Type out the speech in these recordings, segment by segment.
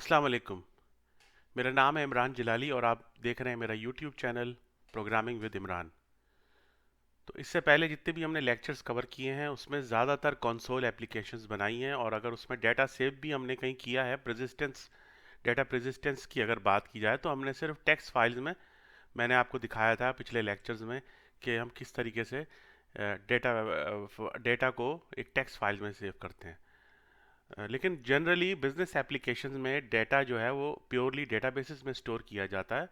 अस्सलाम वालेकुम। मेरा नाम है इमरान जलाली और आप देख रहे हैं मेरा YouTube channel programming with Imran. तो इससे पहले जितने भी हमने लेक्चर्स कवर किए हैं उसमें ज़्यादातर कंसोल एप्लीकेशंस बनाई हैं, और अगर उसमें डेटा सेव भी हमने कहीं किया है, प्रेसिस्टेंस डेटा प्रेसिस्टेंस की अगर बात की जाए तो हमने सिर्फ टेक्स्ट फाइल्स में, मैंने आपको दिखाया था पिछले लेक्चर्स में कि हम किस तरीके से डेटा डेटा को एक टेक्स्ट फाइल में सेव करते हैं। लेकिन जनरली बिजनेस एप्लीकेशंस में डेटा जो है वो प्योरली डेटाबेसेस में स्टोर किया जाता है,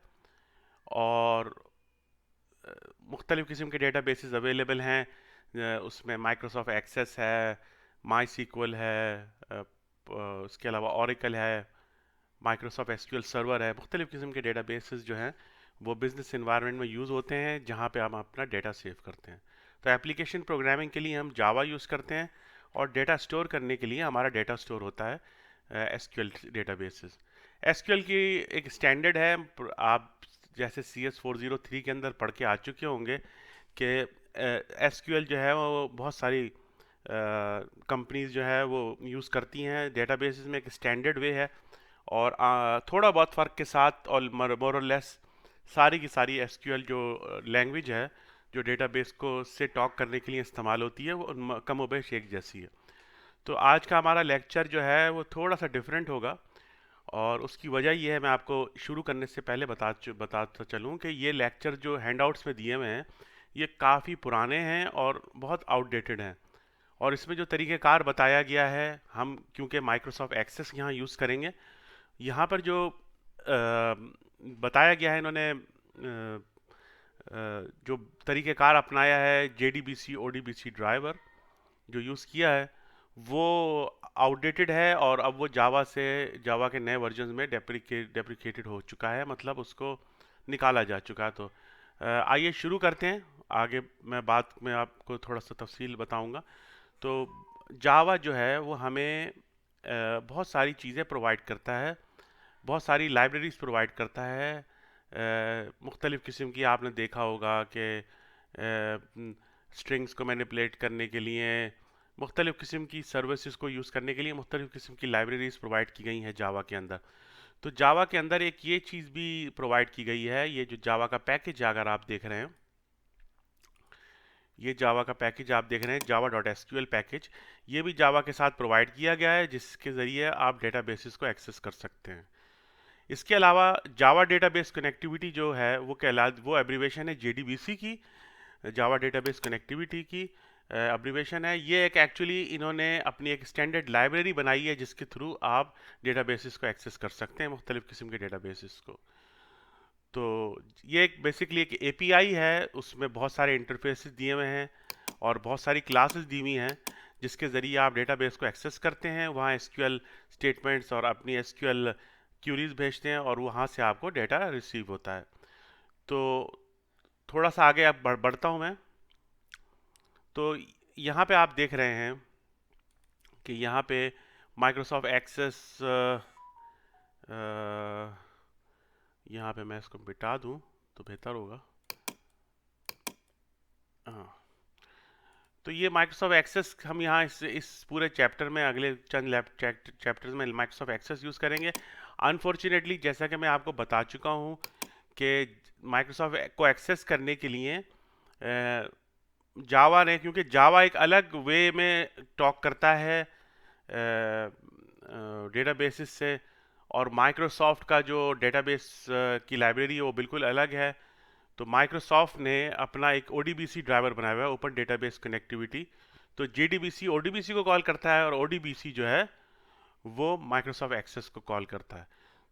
और मुख्तलिफ़ किस्म के डेटाबेसेस अवेलेबल हैं। उसमें माइक्रोसॉफ्ट एक्सेस है, माई सीक्वल है, उसके अलावा ओरेकल है, माइक्रोसॉफ्ट एसक्यूएल सर्वर है। मुख्तलिफ़ किस्म के डेटाबेसेस जो हैं वो बिज़नेस इन्वायरमेंट में यूज़ होते हैं, जहाँ पे हम अपना डेटा सेव करते हैं। तो एप्लीकेशन प्रोग्रामिंग के लिए हम जावा यूज़ करते हैं, और डेटा स्टोर करने के लिए हमारा डेटा स्टोर होता है एसक्यूएल डेटाबेसेस। एसक्यूएल की एक स्टैंडर्ड है, आप जैसे CS403 के अंदर पढ़ के आ चुके होंगे कि एसक्यूएल जो है वो बहुत सारी कंपनीज जो है वो यूज़ करती हैं। डेटाबेसेस में एक स्टैंडर्ड वे है, और थोड़ा बहुत फ़र्क के साथ और मोर और लेस सारी की सारी एसक्यूएल जो लैंग्वेज है जो डेटाबेस को से टॉक करने के लिए इस्तेमाल होती है, वो कमोबेश एक जैसी है। तो आज का हमारा लेक्चर जो है वो थोड़ा सा डिफरेंट होगा, और उसकी वजह ये है, मैं आपको शुरू करने से पहले बताता चलूँ कि ये लेक्चर जो हैंडआउट्स में दिए हुए हैं ये काफ़ी पुराने हैं और बहुत आउटडेटेड हैं। और इसमें जो तरीक़ेकार बताया गया है, हम क्योंकि माइक्रोसॉफ्ट एक्सेस यहाँ यूज़ करेंगे, यहाँ पर जो बताया गया है, इन्होंने जो तरीक़ेकार अपनाया है, JDBC ODBC ड्राइवर जो यूज़ किया है वो आउटडेटेड है, और अब वो जावा के नए वर्जन में डेप्रिकेटेड हो चुका है, मतलब उसको निकाला जा चुका है। तो आइए शुरू करते हैं। आगे मैं बात में आपको थोड़ा सा तफसील बताऊंगा। तो जावा जो है वो हमें बहुत सारी चीज़ें प्रोवाइड करता है, बहुत सारी लाइब्रेरीज प्रोवाइड करता है। मुख्तलिफ़ किस्म की आपने देखा होगा कि स्ट्रिंग्स को मैनिपुलेट करने के लिए, मुख्तलिफ़ किस्म की सर्विसेज को यूज़ करने के लिए मुख्तलिफ़ किस्म की लाइब्रेरीज प्रोवाइड की गई हैं जावा के अंदर। तो जावा के अंदर एक ये चीज़ भी प्रोवाइड की गई है, ये जो जावा का पैकेज अगर आप देख रहे हैं, ये जावा का पैकेज आप देख रहे हैं, java.sql पैकेज, ये भी जावा के साथ प्रोवाइड किया गया है, जिसके ज़रिए आप डेटाबेसेस को एक्सेस कर सकते हैं। इसके अलावा जावा डेटाबेस कनेक्टिविटी जो है वो एब्रीवेशन है JDBC की, जावा डेटाबेस कनेक्टिविटी की अब्रीवेशन है। ये एक एक्चुअली इन्होंने अपनी एक स्टैंडर्ड लाइब्रेरी बनाई है जिसके थ्रू आप डेटाबेसेस को एक्सेस कर सकते हैं, मुख्तलिफ़ किस्म के डेटाबेसेस को। तो ये एक बेसिकली एक API है, उसमें बहुत सारे इंटरफेसेस दिए हुए हैं और बहुत सारी क्लासेस दी हुई हैं, जिसके ज़रिए आप डेटाबेस को एक्सेस करते हैं। वहाँ SQL स्टेटमेंट्स और अपनी SQL क्यूरीज भेजते हैं, और वहाँ से आपको डेटा रिसीव होता है। तो थोड़ा सा आगे अब बढ़ता हूँ मैं। तो यहाँ पे आप देख रहे हैं कि यहाँ पे माइक्रोसॉफ्ट एक्सेस, यहाँ पे मैं इसको मिटा दूँ तो बेहतर होगा। हाँ, तो ये माइक्रोसॉफ्ट एक्सेस हम यहाँ इस पूरे चैप्टर में, अगले चंद चैप्टर्स में माइक्रोसॉफ्ट एक्सेस यूज़ करेंगे। अनफॉर्चुनेटली जैसा कि मैं आपको बता चुका हूँ कि माइक्रोसॉफ्ट को एक्सेस करने के लिए जावा ने, क्योंकि जावा एक अलग वे में टॉक करता है डेटाबेसेस से, और माइक्रोसॉफ्ट का जो डेटाबेस की लाइब्रेरी है वो बिल्कुल अलग है। तो माइक्रोसॉफ्ट ने अपना एक ODBC ड्राइवर बनाया हुआ है, ओपन डेटाबेस कनेक्टिविटी। तो JDBC ODBC को कॉल करता है, और ODBC जो है वो माइक्रोसॉफ्ट एक्सेस को कॉल करता है।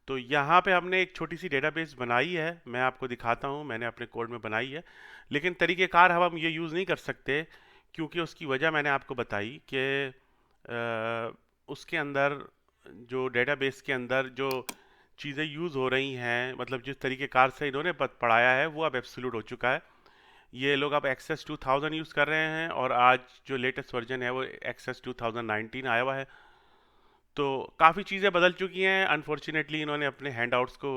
तो यहाँ पे हमने एक छोटी सी डेटाबेस बनाई है, मैं आपको दिखाता हूँ, मैंने अपने कोड में बनाई है। लेकिन तरीक़ेकार हम ये यूज़ नहीं कर सकते, क्योंकि उसकी वजह मैंने आपको बताई कि उसके अंदर, जो डेटाबेस के अंदर जो चीज़ें यूज़ हो रही हैं, मतलब जिस तरीक़ेकार से इन्होंने पढ़ाया है वो अब एब्सोल्यूट हो चुका है। ये लोग अब एक्सेस 2000 यूज़ कर रहे हैं, और आज जो लेटेस्ट वर्जन है वो एक्सेस 2019 आया हुआ है। तो काफ़ी चीज़ें बदल चुकी हैं। अनफॉर्चुनेटली इन्होंने अपने हैंडआउट्स को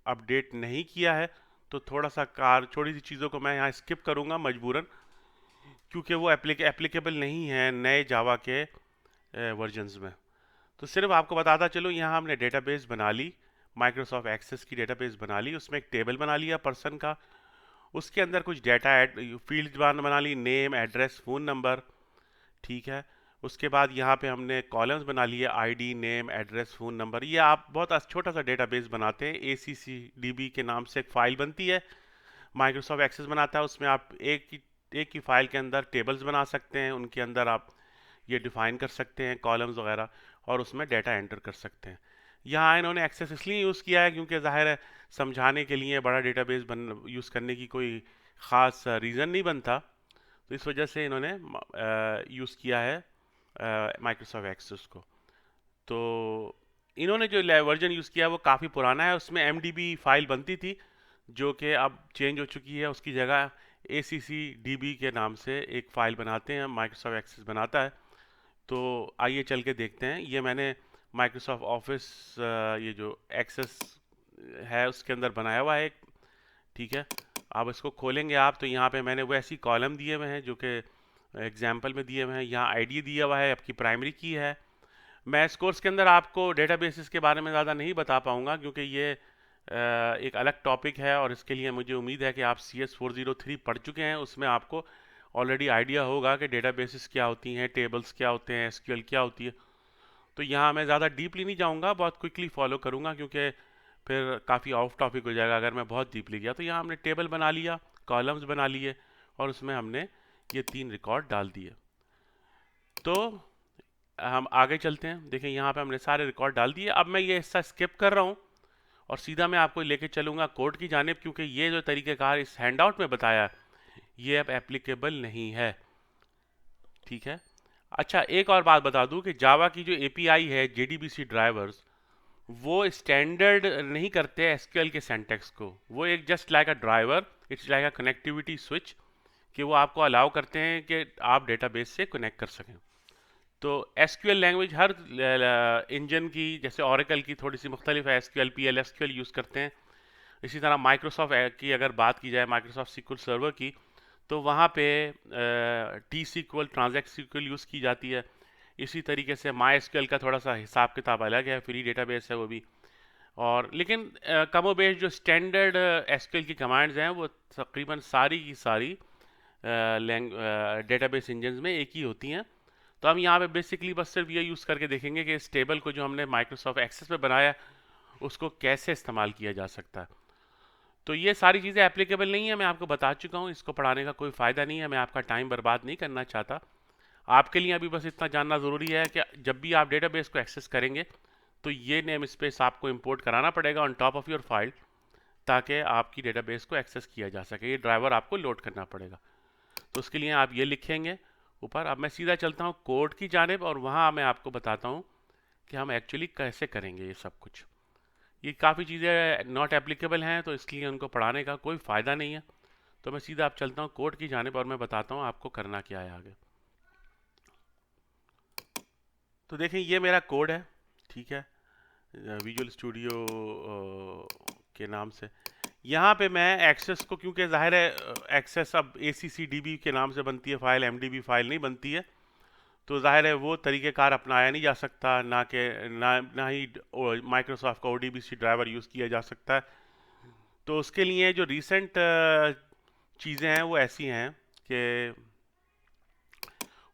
अपडेट नहीं किया है, तो थोड़ा सा छोटी सी चीज़ों को मैं यहाँ स्किप करूँगा मजबूरन, क्योंकि वो एप्लीकेबल नहीं है नए जावा के वर्जन्स में। तो सिर्फ आपको बताता चलो, यहाँ हमने डेटाबेस बना ली, माइक्रोसॉफ्ट एक्सेस की डेटाबेस बना ली, उसमें एक टेबल बना लिया पर्सन का, उसके अंदर कुछ डाटा ऐड फील्ड बना ली, नेम, एड्रेस, फ़ोन नंबर, ठीक है। उसके बाद यहाँ पे हमने कॉलम्स बना लिए, ID, name, address, phone number. ये आप बहुत छोटा सा डेटाबेस बनाते हैं, ACCDB के नाम से एक फ़ाइल बनती है, माइक्रोसॉफ्ट एक्सेस बनाता है, उसमें आप एक ही फाइल के अंदर टेबल्स बना सकते हैं, उनके अंदर आप ये डिफाइन कर सकते हैं कॉलम्स वगैरह, और उसमें डाटा एंटर कर सकते हैं। यहाँ इन्होंने एक्सेस इसलिए यूज़ किया है क्योंकि ज़ाहिर है समझाने के लिए बड़ा डेटाबेस बन यूज़ करने की कोई ख़ास रीज़न नहीं बनता, तो इस वजह से इन्होंने यूज़ किया है माइक्रोसॉफ्ट एक्सेस को। तो इन्होंने जो वर्जन यूज़ किया वो काफ़ी पुराना है, उसमें MDB फाइल बनती थी जो कि अब चेंज हो चुकी है, उसकी जगह ACCDB के नाम से एक फ़ाइल बनाते हैं, माइक्रोसॉफ्ट एक्सेस बनाता है। तो आइए चल के देखते हैं। ये मैंने माइक्रोसॉफ्ट ऑफिस ये जो एक्सेस है उसके अंदर बनाया हुआ है एक, ठीक है। अब इसको खोलेंगे आप, तो यहाँ पे मैंने वो ऐसी कॉलम दिए हुए हैं जो कि एग्जाम्पल में दिए हुए हैं। यहाँ आईडी दिया हुआ है, आपकी प्राइमरी की है। मैं इस कोर्स के अंदर आपको डेटाबेसेस के बारे में ज़्यादा नहीं बता पाऊँगा क्योंकि ये एक अलग टॉपिक है, और इसके लिए मुझे उम्मीद है कि आप CS403 पढ़ चुके हैं, उसमें आपको ऑलरेडी आइडिया होगा कि डेटाबेसेस क्या होती हैं, टेबल्स क्या होते हैं, SQL क्या होती है। तो यहाँ मैं ज़्यादा डीपली नहीं जाऊँगा, बहुत क्विकली फॉलो करूँगा क्योंकि फिर काफ़ी ऑफ टॉपिक हो जाएगा अगर मैं बहुत डीपली गया। तो यहाँ हमने टेबल बना लिया, कॉलम्स बना लिए, और उसमें हमने ये 3 रिकॉर्ड डाल दिए। तो हम आगे चलते हैं। देखिए यहाँ पे हमने सारे रिकॉर्ड डाल दिए। अब मैं ये हिस्सा स्किप कर रहा हूँ और सीधा मैं आपको लेके चलूँगा कोड की जानिब, क्योंकि ये जो तरीक़ेकार इस हैंडआउट में बताया ये अब एप्लीकेबल नहीं है, ठीक है। अच्छा, एक और बात बता दूं कि जावा की जो API है, JDBC ड्राइवर्स, वो स्टैंडर्ड नहीं करते SQL के सिंटैक्स को। वो एक just like a driver, it's like a connectivity switch, कि वो आपको अलाउ करते हैं कि आप डेटाबेस से कनेक्ट कर सकें। तो SQL लैंग्वेज हर इंजन की, जैसे ओरेकल की थोड़ी सी मुख्तलिफ है, SQL PL SQL यूज़ करते हैं। इसी तरह माइक्रोसॉफ्ट की अगर बात की जाए, माइक्रोसॉफ्ट SQL सर्वर की, तो वहाँ पे T-SQL, ट्रांजैक्ट SQL यूज़ की जाती है। इसी तरीके से MySQL का थोड़ा सा हिसाब किताब अलग है, फ्री डेटाबेस है वो भी। और लेकिन कमोबेश जो स्टैंडर्ड SQL की कमांड्स हैं वो तकरीबन सारी की सारी डेटाबेस इंजन्स में एक ही होती हैं। तो हम यहाँ पे बेसिकली बस सिर्फ ये यूज़ करके देखेंगे कि इस टेबल को जो हमने माइक्रोसॉफ्ट एक्सेस पे बनाया उसको कैसे इस्तेमाल किया जा सकता है। तो ये सारी चीज़ें एप्लीकेबल नहीं है, मैं आपको बता चुका हूँ, इसको पढ़ाने का कोई फ़ायदा नहीं है, मैं आपका टाइम बर्बाद नहीं करना चाहता। आपके लिए अभी बस इतना जानना ज़रूरी है कि जब भी आप डेटाबेस को एक्सेस करेंगे तो ये नेम स्पेस आपको इंपोर्ट कराना पड़ेगा on top of your file, ताकि आपकी डेटाबेस को एक्सेस किया जा सके। ये ड्राइवर आपको लोड करना पड़ेगा, तो उसके लिए आप ये लिखेंगे ऊपर। अब मैं सीधा चलता हूँ कोड की जानिब, और वहाँ मैं आपको बताता हूँ कि हम एक्चुअली कैसे करेंगे ये सब कुछ। ये काफ़ी चीज़ें नॉट एप्लीकेबल हैं, तो इसलिए उनको पढ़ाने का कोई फ़ायदा नहीं है। तो मैं सीधा अब चलता हूँ कोड की जानिब और मैं बताता हूँ आपको करना क्या है आगे। तो देखें ये मेरा कोड है, ठीक है, विजुअल स्टूडियो के नाम से। यहाँ पे मैं एक्सेस को, क्योंकि ज़ाहिर है एक्सेस अब ACCDB के नाम से बनती है फाइल, MDB फाइल नहीं बनती है, तो ज़ाहिर है वो तरीक़ेकार अपनाया नहीं जा सकता, ना ही माइक्रोसॉफ्ट का ODBC ड्राइवर यूज़ किया जा सकता है। तो उसके लिए जो रिसेंट चीज़ें हैं वो ऐसी हैं कि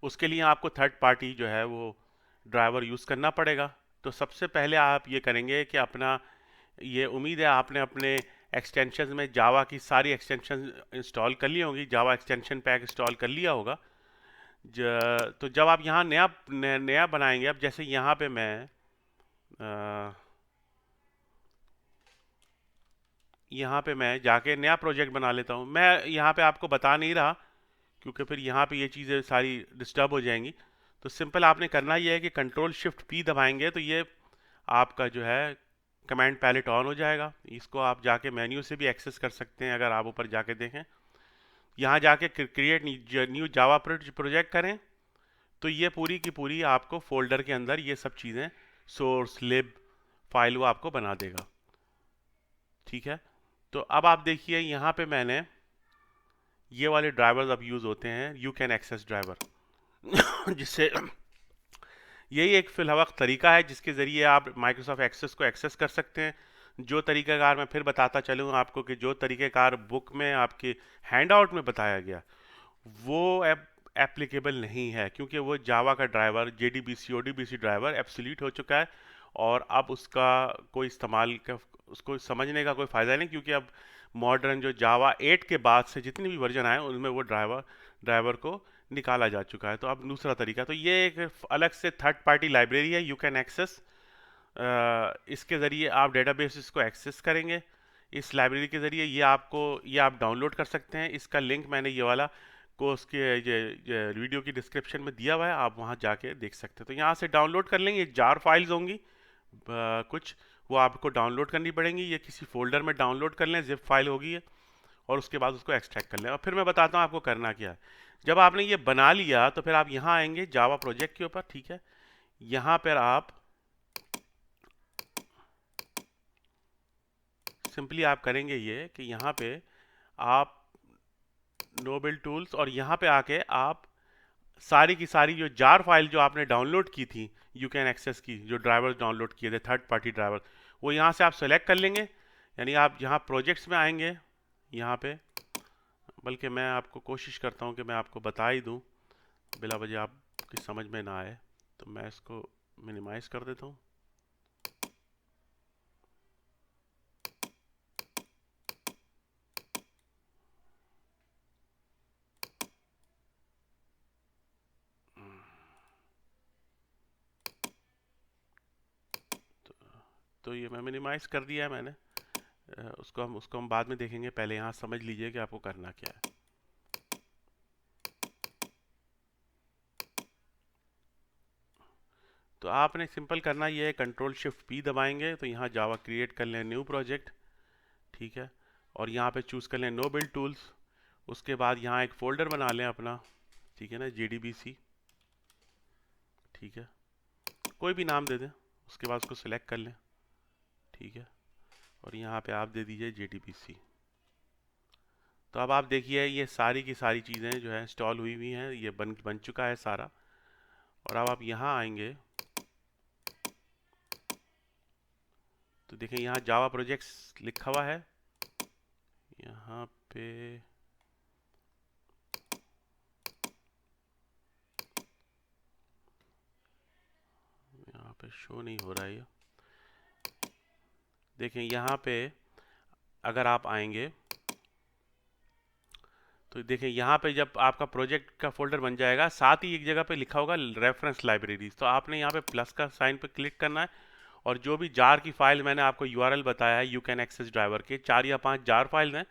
उसके लिए आपको थर्ड पार्टी जो है वो ड्राइवर यूज़ करना पड़ेगा। तो सबसे पहले आप ये करेंगे कि अपना, ये उम्मीद है आपने अपने एक्सटेंशन में जावा की सारी एक्सटेंशन इंस्टॉल कर ली होंगी, जावा एक्सटेंशन पैक इंस्टॉल कर लिया होगा। तो जब आप यहाँ नया बनाएंगे, अब जैसे यहाँ पे मैं यहाँ पे मैं जाके नया प्रोजेक्ट बना लेता हूँ। मैं यहाँ पे आपको बता नहीं रहा क्योंकि फिर यहाँ पे ये चीज़ें सारी डिस्टर्ब हो जाएंगी। तो सिंपल आपने करना ये है कि Ctrl+Shift+P दबाएंगे तो ये आपका जो है कमांड पैलेट ऑन हो जाएगा। इसको आप जाके मेन्यू से भी एक्सेस कर सकते हैं। अगर आप ऊपर जाके देखें, यहाँ जाके क्रिएट न्यू जावा प्रोजेक्ट करें, तो ये पूरी की पूरी आपको फोल्डर के अंदर ये सब चीज़ें, सोर्स, लिब फाइल, वो आपको बना देगा, ठीक है। तो अब आप देखिए यहाँ पे मैंने ये वाले ड्राइवर्स अब यूज़ होते हैं, यू कैन एक्सेस ड्राइवर जिससे यही एक फिलहाल तरीका है जिसके ज़रिए आप माइक्रोसॉफ्ट एक्सेस को एक्सेस कर सकते हैं। जो तरीक़ाकार मैं फिर बताता चलूँ आपको कि जो तरीक़ाकार बुक में आपके हैंडआउट में बताया गया वो एप्लीकेबल नहीं है, क्योंकि वो जावा का driver JDBC ODBC driver absolute हो चुका है। और अब उसका कोई इस्तेमाल का उसको समझने का कोई फ़ायदा नहीं, क्योंकि अब मॉडर्न जो जावा 8 के बाद से जितने भी वर्जन आए उनमें वो ड्राइवर को निकाला जा चुका है। तो अब दूसरा तरीका, तो ये एक अलग से थर्ड पार्टी लाइब्रेरी है, यू कैन एक्सेस। इसके ज़रिए आप डेटाबेसेस को एक्सेस करेंगे इस लाइब्रेरी के ज़रिए। ये आप डाउनलोड कर सकते हैं। इसका लिंक मैंने ये वाला कोर्स के ये वीडियो की डिस्क्रिप्शन में दिया हुआ है, आप वहाँ जाके देख सकते हैं। तो यहाँ से डाउनलोड कर लेंगे। जार फाइल्स होंगी कुछ, वो आपको डाउनलोड करनी पड़ेंगी। ये किसी फोल्डर में डाउनलोड कर लें, जिप फाइल होगी ये, और उसके बाद उसको एक्सट्रैक्ट कर लें। और फिर मैं बताता हूँ आपको करना क्या है। जब आपने ये बना लिया तो फिर आप यहाँ आएंगे जावा प्रोजेक्ट के ऊपर, ठीक है। यहाँ पर आप सिंपली आप करेंगे ये कि यहाँ पे आप नो बिल्ड टूल्स, और यहाँ पे आके आप सारी की सारी जो जार फाइल जो आपने डाउनलोड की थी यू कैन एक्सेस की, जो ड्राइवर्स डाउनलोड किए थे थर्ड पार्टी ड्राइवर, वो यहाँ से आप सेलेक्ट कर लेंगे। यानी आप यहाँ प्रोजेक्ट्स में आएंगे यहाँ पे, बल्कि मैं आपको कोशिश करता हूँ कि मैं आपको बता ही दूँ बिला वजह आपकी समझ में ना आए। तो मैं इसको मिनिमाइज कर देता हूँ। तो ये मैं मिनिमाइज कर दिया है मैंने। उसको हम बाद में देखेंगे, पहले यहाँ समझ लीजिए कि आपको करना क्या है। तो आपने सिंपल करना ये है, Ctrl+Shift+P दबाएंगे तो यहाँ जावा क्रिएट कर लें न्यू प्रोजेक्ट, ठीक है। और यहाँ पे चूज़ कर लें नो बिल्ड टूल्स। उसके बाद यहाँ एक फ़ोल्डर बना लें अपना, ठीक है ना, JDBC, ठीक है, कोई भी नाम दे दें। उसके बाद उसको सिलेक्ट कर लें, ठीक है, और यहाँ पे आप दे दीजिए JDBC। तो अब आप देखिए ये सारी की सारी चीज़ें जो है इंस्टॉल हुई हुई हैं, ये बन चुका है सारा। और अब आप यहाँ आएंगे तो देखें यहाँ जावा प्रोजेक्ट्स लिखा हुआ है। यहाँ पे शो नहीं हो रहा है ये। देखें यहाँ पे अगर आप आएंगे तो देखें यहाँ पे जब आपका प्रोजेक्ट का फोल्डर बन जाएगा, साथ ही एक जगह पे लिखा होगा रेफरेंस लाइब्रेरीज। तो आपने यहाँ पे प्लस का साइन पे क्लिक करना है, और जो भी जार की फाइल मैंने आपको यूआरएल बताया है यू कैन एक्सेस ड्राइवर के 4 या 5 जार फाइल हैं,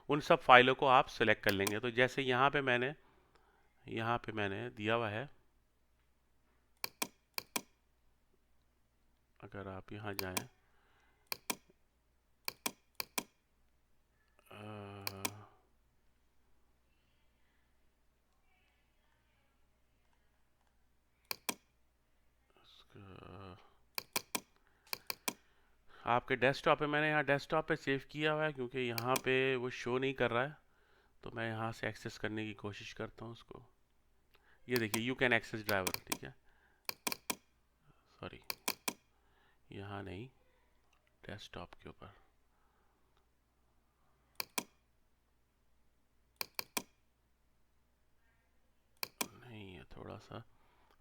उन सब फाइलों को आप सिलेक्ट कर लेंगे। तो जैसे यहाँ पे मैंने दिया हुआ है, अगर आप यहाँ जाएं आपके डेस्कटॉप पे, मैंने यहाँ डेस्कटॉप पे सेव किया हुआ है, क्योंकि यहाँ पे वो शो नहीं कर रहा है। तो मैं यहाँ से एक्सेस करने की कोशिश करता हूँ उसको। ये देखिए यू कैन एक्सेस ड्राइवर, ठीक है, सॉरी यहाँ नहीं, डेस्कटॉप के ऊपर। नहीं, ये थोड़ा सा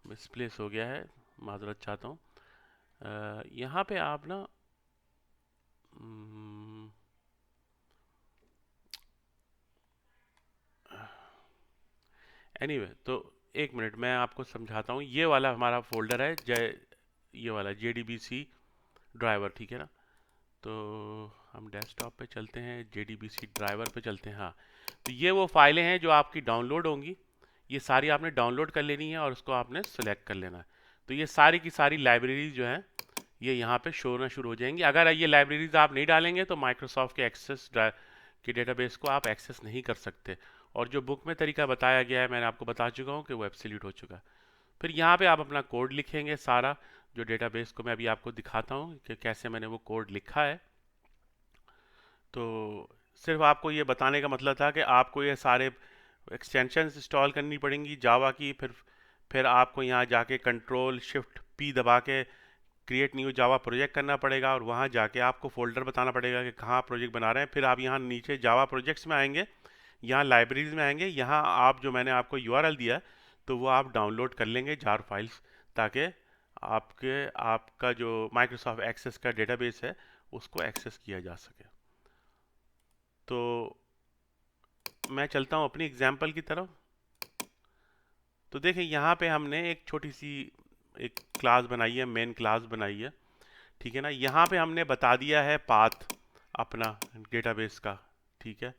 मिसप्लेस हो गया है, माजरत चाहता हूँ। यहाँ पे आप ना एनीवे तो एक मिनट मैं आपको समझाता हूँ। ये वाला हमारा फोल्डर है ये वाला JDBC ड्राइवर, ठीक है ना। तो हम डेस्कटॉप पे चलते हैं, JDBC ड्राइवर पे चलते हैं। हाँ, तो ये वो फाइलें हैं जो आपकी डाउनलोड होंगी। ये सारी आपने डाउनलोड कर लेनी है और उसको आपने सेलेक्ट कर लेना है। तो ये सारी की सारी लाइब्रेरीज जो हैं ये यहाँ पे शो होना शुरू हो जाएंगी। अगर ये लाइब्रेरीज आप नहीं डालेंगे तो माइक्रोसॉफ्ट के एक्सेस के डेटाबेस को आप एक्सेस नहीं कर सकते। और जो बुक में तरीका बताया गया है मैंने आपको बता चुका हूँ कि वो एब्सोल्यूट हो चुका है। फिर यहाँ पे आप अपना कोड लिखेंगे सारा, जो डेटाबेस को मैं अभी आपको दिखाता हूँ कि कैसे मैंने वो कोड लिखा है। तो सिर्फ आपको ये बताने का मतलब था कि आपको ये सारे एक्सटेंशंस इंस्टॉल करनी पड़ेंगी जावा की, फिर फिर आपको यहाँ जाके कंट्रोल शिफ्ट पी दबा के क्रिएट न्यू जावा प्रोजेक्ट करना पड़ेगा, और वहाँ जाके आपको फोल्डर बताना पड़ेगा कि कहाँ प्रोजेक्ट बना रहे हैं। फिर आप यहाँ नीचे जावा प्रोजेक्ट्स में आएंगे, यहाँ लाइब्रेरीज में आएंगे, यहाँ आप जो मैंने आपको यूआरएल दिया है तो वो आप डाउनलोड कर लेंगे जार फाइल्स, ताकि आपका जो माइक्रोसॉफ्ट एक्सेस का डेटाबेस है उसको एक्सेस किया जा सके। तो मैं चलता हूँ अपनी एग्जांपल की तरफ। तो देखें यहाँ पे हमने एक छोटी सी एक क्लास बनाई है, मेन क्लास बनाई है, ठीक है ना। यहाँ पे हमने बता दिया है पाथ अपना डेटाबेस का, ठीक है,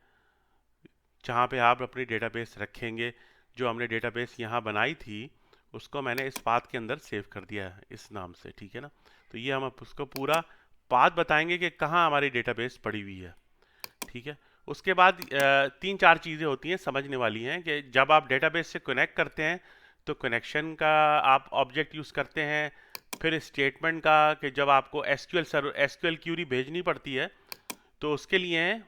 जहाँ पे आप अपनी डेटाबेस रखेंगे। जो हमने डेटाबेस यहाँ बनाई थी उसको मैंने इस पाथ के अंदर सेव कर दिया है इस नाम से, ठीक है ना। तो ये हम उसको पूरा पाथ बताएंगे कि कहाँ हमारी डेटाबेस पड़ी हुई है, ठीक है। उसके बाद तीन चार चीज़ें होती हैं समझने वाली हैं कि जब आप डेटाबेस से कनेक्ट करते हैं तो कनेक्शन का आप ऑब्जेक्ट यूज़ करते हैं। फिर स्टेटमेंट का कि जब आपको एसक्यूएल क्यूरी भेजनी पड़ती है तो उसके लिए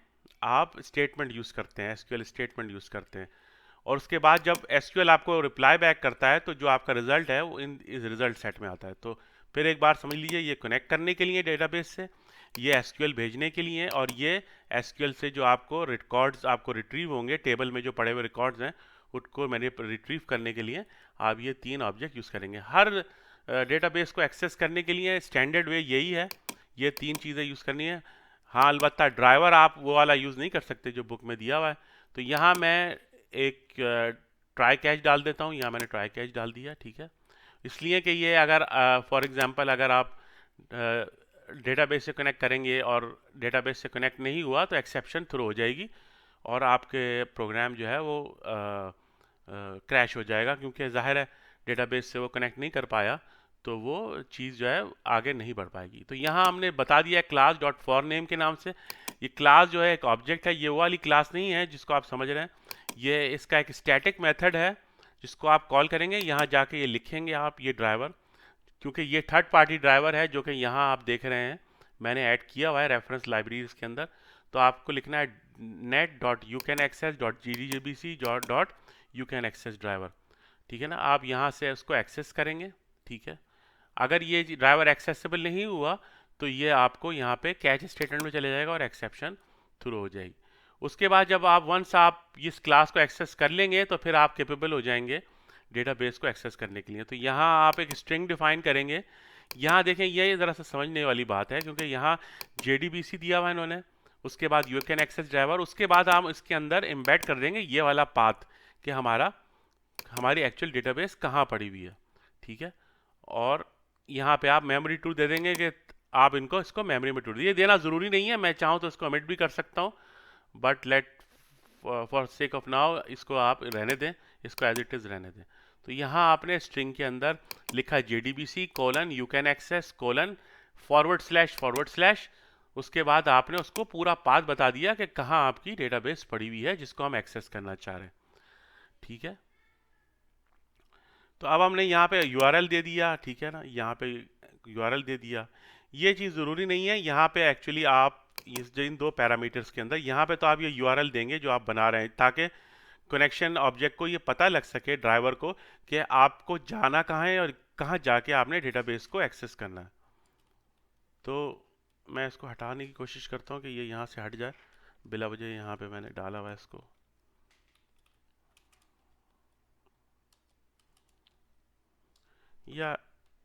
आप स्टेटमेंट यूज़ करते हैं, एसक्यूएल स्टेटमेंट यूज़ करते हैं। और उसके बाद जब एसक्यूएल आपको रिप्लाई बैक करता है तो जो आपका रिजल्ट है वो इस रिजल्ट सेट में आता है। तो फिर एक बार समझ लीजिए, ये कनेक्ट करने के लिए डेटाबेस से, ये एसक्यूएल भेजने के लिए, और ये एसक्यूएल से जो आपको रिकॉर्ड्स आपको रिट्रीव होंगे, टेबल में जो पड़े हुए रिकॉर्ड्स हैं उनको मैंने रिट्रीव करने के लिए आप ये तीन ऑब्जेक्ट यूज़ करेंगे। हर डेटाबेस को एक्सेस करने के लिए स्टैंडर्ड वे यही है, ये तीन चीज़ें यूज़ करनी है। हाँ, अलबत्ता ड्राइवर आप वो वाला यूज़ नहीं कर सकते जो बुक में दिया हुआ है। तो यहाँ मैं एक ट्राई कैच डाल देता हूँ, यहाँ मैंने ट्राई कैच डाल दिया, ठीक है। इसलिए कि ये अगर फॉर एग्जांपल अगर आप डेटाबेस से कनेक्ट करेंगे और डेटाबेस से कनेक्ट नहीं हुआ तो एक्सेप्शन थ्रो हो जाएगी और आपके प्रोग्राम जो है वो क्रैश हो जाएगा, क्योंकि जाहिर है डेटाबेस से वो कनेक्ट नहीं कर पाया तो वो चीज़ जो है आगे नहीं बढ़ पाएगी। तो यहाँ हमने बता दिया क्लास डॉट फॉर नेम के नाम से। ये क्लास जो है एक ऑब्जेक्ट है, ये वो वाली क्लास नहीं है जिसको आप समझ रहे हैं। ये इसका एक स्टैटिक मेथड है जिसको आप कॉल करेंगे, यहाँ जाके ये लिखेंगे आप ये ड्राइवर, क्योंकि ये थर्ड पार्टी ड्राइवर है जो कि यहाँ आप देख रहे हैं मैंने ऐड किया हुआ है रेफरेंस लाइब्रेरीज के अंदर। तो आपको लिखना है net dot you can access dot GDBC dot you can access driver, ठीक है ना। आप यहाँ से उसको एक्सेस करेंगे, ठीक है। अगर ये ड्राइवर एक्सेसिबल नहीं हुआ तो ये आपको यहाँ पे कैच स्टेटमेंट में चले जाएगा और एक्सेप्शन थ्रू हो जाएगी। उसके बाद जब आप वंस आप इस क्लास को एक्सेस कर लेंगे तो फिर आप कैपेबल हो जाएंगे डेटाबेस को एक्सेस करने के लिए। तो यहाँ आप एक स्ट्रिंग डिफाइन करेंगे। यहाँ देखें, ये ज़रा सा समझने वाली बात है क्योंकि यहाँ JDBC दिया हुआ है इन्होंने, उसके बाद यू कैन एक्सेस ड्राइवर, उसके बाद हम इसके अंदर एम्बेड कर देंगे ये वाला पाथ कि हमारी एक्चुअल डेटाबेस कहाँ पड़ी हुई है, ठीक है। और यहाँ पे आप मेमोरी टू दे देंगे कि आप इसको मेमोरी में टू ये देना ज़रूरी नहीं है, मैं चाहूँ तो इसको ओमिट भी कर सकता हूँ, but let for sake of now इसको आप रहने दें, इसको एज इट इज़ रहने दें। तो यहाँ आपने स्ट्रिंग के अंदर लिखा JDBC colon you can access colon // उसके बाद आपने उसको पूरा पाथ बता दिया कि कहाँ आपकी डेटाबेस पड़ी हुई है जिसको हम एक्सेस करना चाह रहे हैं, ठीक है। तो अब हमने यहाँ पे URL दे दिया, ठीक है ना, यहाँ पे URL दे दिया। ये चीज़ ज़रूरी नहीं है, यहाँ पे एक्चुअली आप इन दो पैरामीटर्स के अंदर यहाँ पे तो आप ये URL देंगे जो आप बना रहे हैं, ताकि कनेक्शन ऑब्जेक्ट को ये पता लग सके ड्राइवर को कि आपको जाना कहाँ है और कहाँ जाके आपने डेटाबेस को एक्सेस करना है। तो मैं इसको हटाने की कोशिश करता हूँ कि ये यहाँ से हट जाए, बिला वजह यहाँ पे मैंने डाला हुआ है इसको। या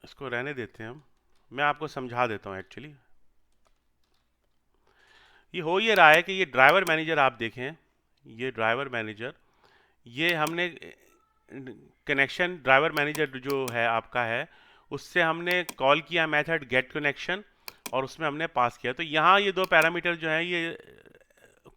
इसको रहने देते हैं हम, मैं आपको समझा देता हूँ। एक्चुअली ये हो ये रहा है कि ये ड्राइवर मैनेजर आप देखें, ये ड्राइवर मैनेजर, ये हमने कनेक्शन ड्राइवर मैनेजर जो है आपका है उससे हमने कॉल किया मेथड गेट कनेक्शन और उसमें हमने पास किया। तो यहाँ ये दो पैरामीटर जो हैं, ये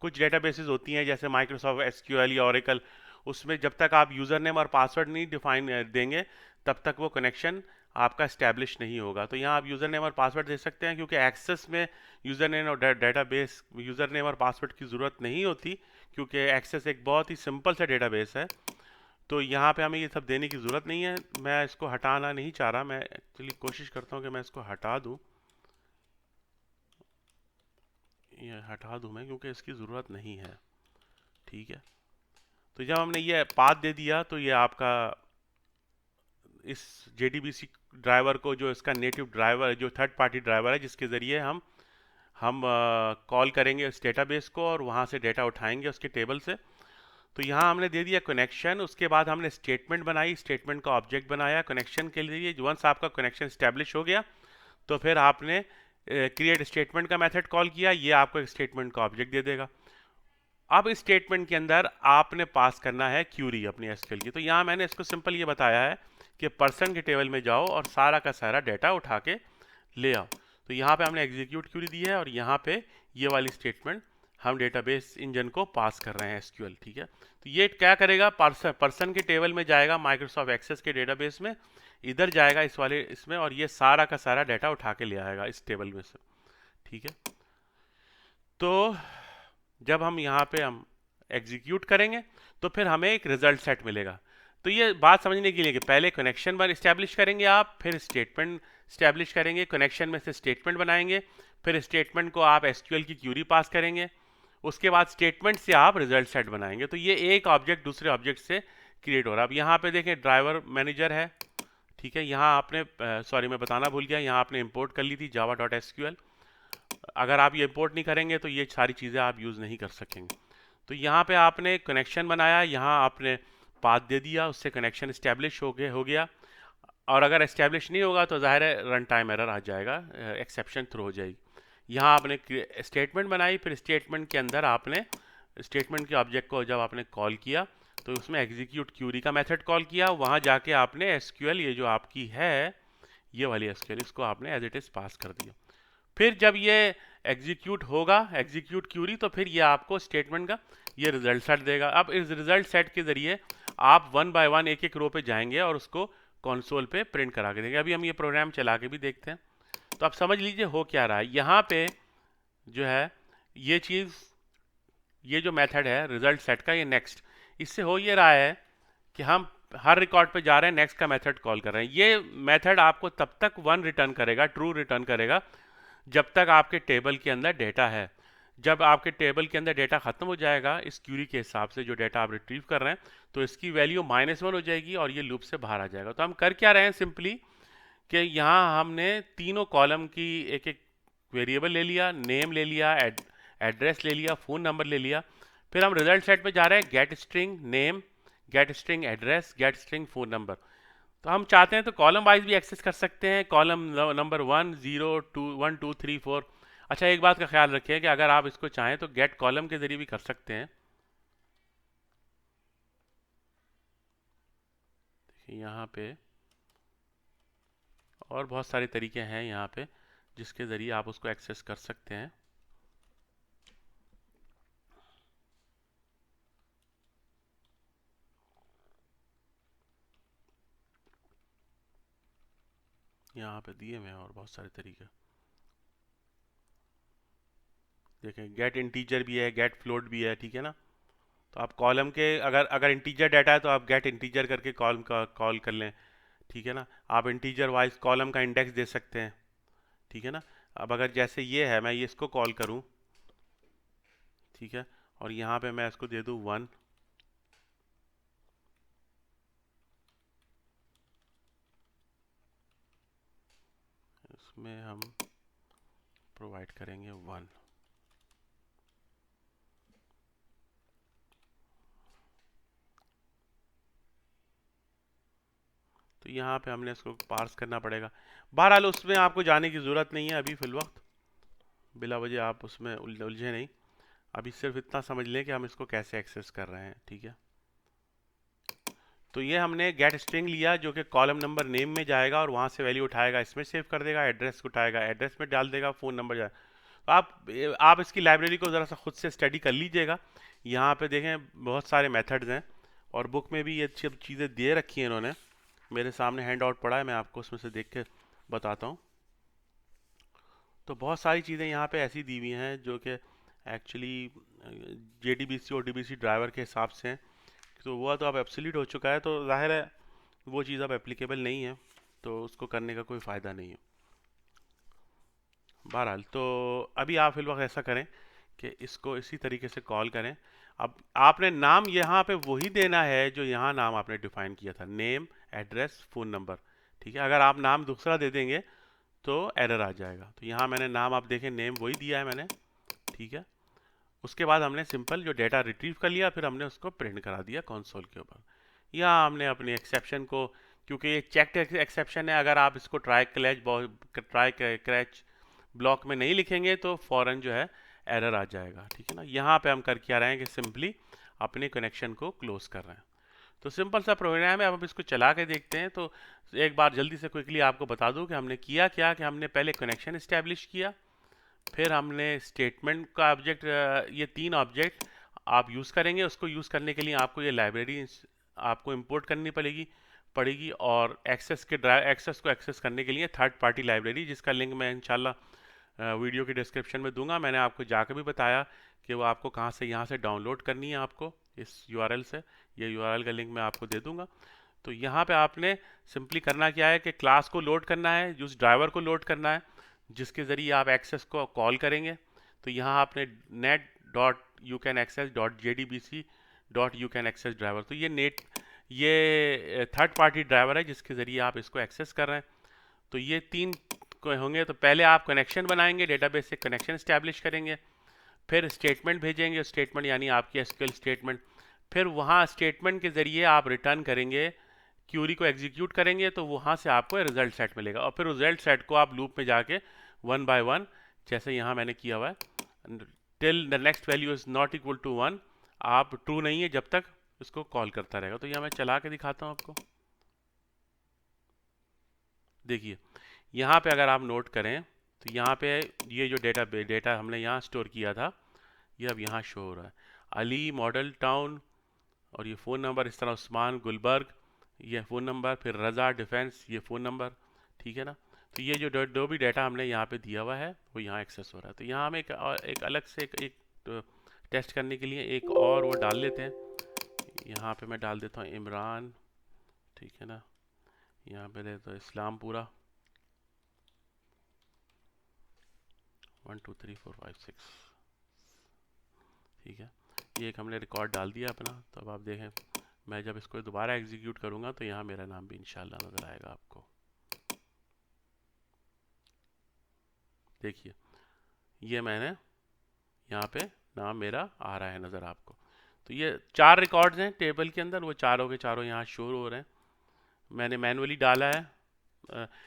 कुछ डेटाबेसेस होती हैं जैसे माइक्रोसॉफ्ट SQL या ओरेकल, उसमें जब तक आप यूज़र नेम और पासवर्ड नहीं डिफाइन देंगे तब तक वो कनेक्शन आपका इस्टेब्लिश नहीं होगा। तो यहाँ आप यूज़र नेम और पासवर्ड दे सकते हैं, क्योंकि एक्सेस में यूज़र नेम और डेटाबेस यूज़र नेम और पासवर्ड की ज़रूरत नहीं होती, क्योंकि एक्सेस एक बहुत ही सिंपल सा डेटाबेस है। तो यहाँ पे हमें ये सब देने की ज़रूरत नहीं है। मैं इसको हटाना नहीं चाह रहा, मैं एक्चुअली कोशिश करता हूँ कि मैं इसको हटा दूँ, ये हटा दूँ मैं, क्योंकि इसकी ज़रूरत नहीं है, ठीक है। तो जब हमने ये पाथ दे दिया तो ये आपका इस JDBC ड्राइवर को, जो इसका नेटिव ड्राइवर, जो थर्ड पार्टी ड्राइवर है जिसके ज़रिए हम कॉल करेंगे इस डेटाबेस को और वहाँ से डेटा उठाएंगे उसके टेबल से। तो यहाँ हमने दे दिया कनेक्शन, उसके बाद हमने स्टेटमेंट बनाई, स्टेटमेंट का ऑब्जेक्ट बनाया कनेक्शन के लिए। वंस आपका कनेक्शन स्टैब्लिश हो गया तो फिर आपने क्रिएट स्टेटमेंट का मेथड कॉल किया, ये आपको एक स्टेटमेंट का ऑब्जेक्ट दे देगा। अब इस स्टेटमेंट के अंदर आपने पास करना है क्यूरी अपनी एसक्यूएल की। तो यहाँ मैंने इसको सिंपल ये बताया है कि पर्सन के टेबल में जाओ और सारा का सारा डेटा उठा के ले आओ। तो यहाँ पे हमने एग्जीक्यूट क्यूरी दी है और यहाँ पे ये वाली स्टेटमेंट हम डेटाबेस इंजन को पास कर रहे हैं एसक्यूएल, ठीक है। तो ये क्या करेगा, पर्सन के टेबल में जाएगा माइक्रोसॉफ्ट एक्सेस के डेटाबेस में, इधर जाएगा इस वाले इसमें, और ये सारा का सारा डाटा उठा के ले आएगा इस टेबल में से, ठीक है। तो जब हम यहाँ पे हम एग्जीक्यूट करेंगे तो फिर हमें एक रिजल्ट सेट मिलेगा। तो ये बात समझने के लिए कि पहले कनेक्शन बन इस्टेब्लिश करेंगे आप, फिर स्टेटमेंट इस्टेब्लिश करेंगे, कनेक्शन में से स्टेटमेंट बनाएंगे, फिर स्टेटमेंट को आप एसक्यूएल की क्यूरी पास करेंगे, उसके बाद स्टेटमेंट से आप रिजल्ट सेट बनाएंगे। तो ये एक ऑब्जेक्ट दूसरे ऑब्जेक्ट से क्रिएट हो रहा है। अब यहाँ पे देखें ड्राइवर मैनेजर है, ठीक है। यहाँ आपने सॉरी मैं बताना भूल गया, यहाँ आपने इंपोर्ट कर ली थी java.sql। अगर आप ये इंपोर्ट नहीं करेंगे तो ये सारी चीज़ें आप यूज़ नहीं कर सकेंगे। तो यहाँ पे आपने कनेक्शन बनाया, यहाँ आपने पाथ दे दिया, उससे कनेक्शन इस्टेब्लिश हो गया। और अगर इस्टेब्लिश नहीं होगा तो ज़ाहिर है रन टाइम एरर आ जाएगा, एक्सेप्शन थ्रो हो जाएगी। यहाँ आपने स्टेटमेंट बनाई, फिर स्टेटमेंट के अंदर आपने स्टेटमेंट के ऑब्जेक्ट को जब आपने कॉल किया तो उसमें एग्जीक्यूट क्यूरी का मेथड कॉल किया, वहाँ जाके आपने एसक्यूएल, ये जो आपकी है ये वाली एसक्यूएल, इसको आपने एज इट इज़ पास कर दिया। फिर जब ये एग्जीक्यूट होगा, एग्जीक्यूट क्यूरी, तो फिर ये आपको स्टेटमेंट का ये रिजल्ट सेट देगा। अब इस रिजल्ट सेट के ज़रिए आप वन बाय वन एक एक रो पे जाएंगे और उसको कंसोल पे प्रिंट करा के देंगे। अभी हम ये प्रोग्राम चला के भी देखते हैं। तो आप समझ लीजिए हो क्या रहा है यहाँ पे, जो है ये चीज़, ये जो मेथड है रिजल्ट सेट का, ये नेक्स्ट, इससे हो ये रहा है कि हम हर रिकॉर्ड पे जा रहे हैं, नेक्स्ट का मेथड कॉल कर रहे हैं। ये मेथड आपको तब तक वन रिटर्न करेगा, ट्रू रिटर्न करेगा, जब तक आपके टेबल के अंदर डेटा है। जब आपके टेबल के अंदर डेटा खत्म हो जाएगा इस क्यूरी के हिसाब से, जो डेटा आप रिट्रीव कर रहे हैं, तो इसकी वैल्यू -1 हो जाएगी और ये लूप से बाहर आ जाएगा। तो हम कर क्या रहे हैं सिंपली कि यहाँ हमने तीनों कॉलम की एक एक वेरिएबल ले लिया, नेम ले लिया, एड्रेस ले लिया, फ़ोन नंबर ले लिया। फिर हम रिजल्ट सेट पे जा रहे हैं, gate string name, gate string address, gate string phone number. तो हम चाहते हैं तो कॉलम वाइज भी एक्सेस कर सकते हैं, कॉलम नंबर 1 0 2 1 2 3 4। अच्छा एक बात का ख्याल रखिए कि अगर आप इसको चाहें तो गेट कॉलम के ज़रिए भी कर सकते हैं। देखिए यहाँ पे और बहुत सारे तरीके हैं यहाँ पे जिसके ज़रिए आप उसको एक्सेस कर सकते हैं। यहाँ पे दिए हुए हैं और बहुत सारे तरीके। देखें गेट इंटीजर भी है, गेट फ्लोट भी है, ठीक है ना। तो आप कॉलम के अगर इंटीजर डाटा है तो आप गेट इंटीजर करके कॉलम का कॉल कर लें, ठीक है ना। आप इंटीजर वाइज कॉलम का इंडेक्स दे सकते हैं, ठीक है ना। अब अगर जैसे ये है, मैं ये इसको कॉल करूं, ठीक है, और यहाँ पे मैं इसको दे दूं 1, इसमें हम प्रोवाइड करेंगे 1। तो यहाँ पे हमने इसको पार्स करना पड़ेगा। बहरहाल उसमें आपको जाने की ज़रूरत नहीं है अभी फ़िलवक्त, बिला वजह आप उसमें उलझे नहीं। अभी सिर्फ इतना समझ लें कि हम इसको कैसे एक्सेस कर रहे हैं, ठीक है। तो ये हमने गेट स्ट्रिंग लिया जो कि कॉलम नंबर नेम में जाएगा और वहाँ से वैल्यू उठाएगा, इसमें सेव कर देगा, एड्रेस उठाएगा, एड्रेस में डाल देगा, फ़ोन नंबर जाएगा। तो आप इसकी लाइब्रेरी को ज़रा सा खुद से स्टडी कर लीजिएगा। यहाँ पे देखें बहुत सारे मेथड्स हैं और बुक में भी ये सब चीज़ें दे रखी हैं इन्होंने। मेरे सामने हैंड आउट पड़ा है, मैं आपको उसमें से देख के बताता हूँ। तो बहुत सारी चीज़ें यहाँ पे ऐसी दी हुई हैं जो कि एक्चुअली JDBC और DBC ड्राइवर के हिसाब से हैं। तो वो तो अब एब्सोल्यूट हो चुका है, तो जाहिर है वो चीज़ अब एप्लीकेबल नहीं है, तो उसको करने का कोई फ़ायदा नहीं है। बहरहाल तो अभी आप फिल वक्त ऐसा करें कि इसको इसी तरीके से कॉल करें। अब आपने नाम यहाँ पे वही देना है जो यहाँ नाम आपने डिफाइन किया था, नेम एड्रेस, फ़ोन नंबर। ठीक है, अगर आप नाम दूसरा दे देंगे तो एरर आ जाएगा। तो यहाँ मैंने नाम, आप देखें नेम वही दिया है मैंने। ठीक है, उसके बाद हमने सिंपल जो डेटा रिट्रीव कर लिया, फिर हमने उसको प्रिंट करा दिया कंसोल के ऊपर। यहाँ हमने अपनी एक्सेप्शन को, क्योंकि ये चेक्ड एक्सेप्शन है, अगर आप इसको ट्राई क्रैच ब्लॉक में नहीं लिखेंगे तो फ़ौरन जो है एरर आ जाएगा। ठीक है ना, यहाँ पे हम कर क्या रहे हैं कि सिंपली अपने कनेक्शन को क्लोज कर रहे हैं। तो सिंपल सा प्रोग्राम है। अब हम इसको चला के देखते हैं। तो एक बार जल्दी से क्विकली आपको बता दूं कि हमने किया क्या, कि हमने पहले कनेक्शन इस्टेब्लिश किया, फिर हमने स्टेटमेंट का ऑब्जेक्ट, ये 3 ऑब्जेक्ट आप यूज़ करेंगे। उसको यूज़ करने के लिए आपको ये लाइब्रेरी आपको इंपोर्ट करनी पड़ेगी और एक्सेस को एक्सेस करने के लिए थर्ड पार्टी लाइब्रेरी, जिसका लिंक मैं इंशाल्लाह वीडियो के डिस्क्रिप्शन में दूंगा। मैंने आपको जाकर भी बताया कि वो आपको कहाँ से यहाँ से डाउनलोड करनी है आपको इस यूआरएल से। ये यूआरएल का लिंक मैं आपको दे दूंगा। तो यहाँ पे आपने सिंपली करना क्या है कि क्लास को लोड करना है, उस ड्राइवर को लोड करना है जिसके ज़रिए आप एक्सेस को कॉल करेंगे। तो यहाँ आपने net dot you can access dot J D B C dot you can access driver, तो ये थर्ड पार्टी ड्राइवर है जिसके ज़रिए आप इसको एक्सेस कर रहे हैं। तो ये 3 को होंगे। तो पहले आप कनेक्शन बनाएंगे, डेटाबेस से कनेक्शन इस्टेब्लिश करेंगे, फिर स्टेटमेंट भेजेंगे, स्टेटमेंट यानी आपकी एसक्यूएल स्टेटमेंट। फिर वहाँ स्टेटमेंट के ज़रिए आप रिटर्न करेंगे, क्यूरी को एग्जीक्यूट करेंगे, तो वहाँ से आपको रिजल्ट सेट मिलेगा। और फिर रिजल्ट सेट को आप लूप में जाके 1 बाय 1, जैसे यहाँ मैंने किया हुआ है, till the next value is not equal to 1, आप ट्रू नहीं है जब तक इसको कॉल करता रहेगा। तो यहाँ मैं चला के दिखाता हूँ आपको। देखिए यहाँ पे अगर आप नोट करें तो यहाँ पे ये जो डेटा हमने यहाँ स्टोर किया था, ये अब यहाँ शो हो रहा है। अली मॉडल टाउन, और ये फ़ोन नंबर इस तरह, उस्मान गुलबर्ग ये फ़ोन नंबर, फिर रज़ा डिफेंस ये फ़ोन नंबर। ठीक है ना, तो ये जो भी डाटा हमने यहाँ पे दिया हुआ है वो यहाँ एक्सेस हो रहा है। तो यहाँ हम एक अलग से एक टेस्ट करने के लिए एक और वो डाल लेते हैं। यहाँ पे मैं डाल देता हूँ इमरान। ठीक है ना, यहाँ पे देता हूँ इस्लामपुरा 1 2 3 4 5 6। ठीक है, ये एक हमने रिकॉर्ड डाल दिया अपना। तो अब आप देखें, मैं जब इसको दोबारा एग्जीक्यूट करूँगा तो यहाँ मेरा नाम भी इंशाल्लाह नज़र आएगा आपको। देखिए ये मैंने यहाँ पे नाम मेरा आ रहा है नज़र आपको। तो ये 4 रिकॉर्ड्स हैं टेबल के अंदर, वो चारों के चारों यहाँ शो हो रहे हैं, मैंने मैनुअली डाला है।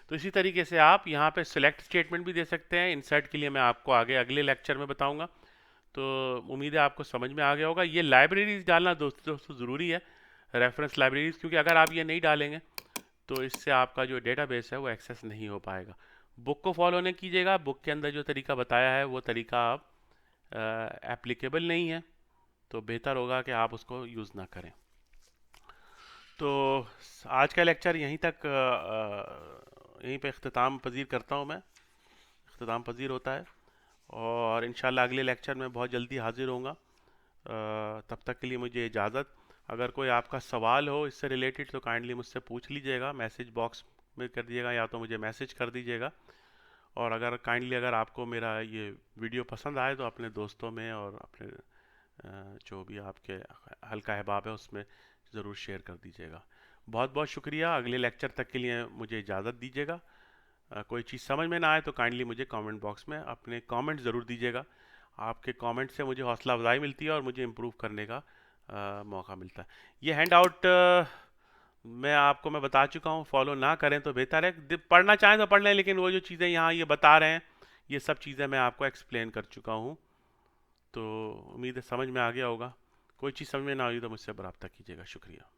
तो इसी तरीके से आप यहाँ पे सिलेक्ट स्टेटमेंट भी दे सकते हैं। इंसर्ट के लिए मैं आपको आगे अगले लेक्चर में बताऊँगा। तो उम्मीद है आपको समझ में आ गया होगा। ये लाइब्रेरीज डालना दोस्तों ज़रूरी है, रेफरेंस लाइब्रेरीज, क्योंकि अगर आप ये नहीं डालेंगे तो इससे आपका जो डेटाबेस है वो एक्सेस नहीं हो पाएगा। बुक को फॉलो नहीं कीजिएगा, बुक के अंदर जो तरीका बताया है वो तरीका आप एप्लीकेबल नहीं है, तो बेहतर होगा कि आप उसको यूज़ ना करें। तो आज का लेक्चर यहीं तक यहीं पे इख्तिताम पजीर करता हूँ मैं, इख्तिताम पजीर होता है। और इंशाल्लाह अगले लेक्चर में बहुत जल्दी हाजिर होऊंगा। तब तक के लिए मुझे इजाज़त। अगर कोई आपका सवाल हो इससे रिलेटेड तो काइंडली मुझसे पूछ लीजिएगा, मैसेज बॉक्स में कर दीजिएगा या तो मुझे मैसेज कर दीजिएगा। और अगर आपको मेरा ये वीडियो पसंद आए तो अपने दोस्तों में और अपने जो भी आपके हल्का अहबाब है उसमें ज़रूर शेयर कर दीजिएगा। बहुत बहुत शुक्रिया। अगले लेक्चर तक के लिए मुझे इजाज़त दीजिएगा। कोई चीज़ समझ में ना आए तो काइंडली मुझे कमेंट बॉक्स में अपने कमेंट ज़रूर दीजिएगा। आपके कमेंट से मुझे हौसला अफजाई मिलती है और मुझे इम्प्रूव करने का मौका मिलता है। ये हैंड आउट मैं बता चुका हूँ, फॉलो ना करें तो बेहतर है। पढ़ना चाहें तो पढ़ लें, लेकिन वो जो चीज़ें यहाँ ये बता रहे हैं ये सब चीज़ें मैं आपको एक्सप्लेन कर चुका हूँ। तो उम्मीद है समझ में आ गया होगा। कोई चीज़ समझ में ना आई तो मुझसे रब्ता कीजिएगा। शुक्रिया।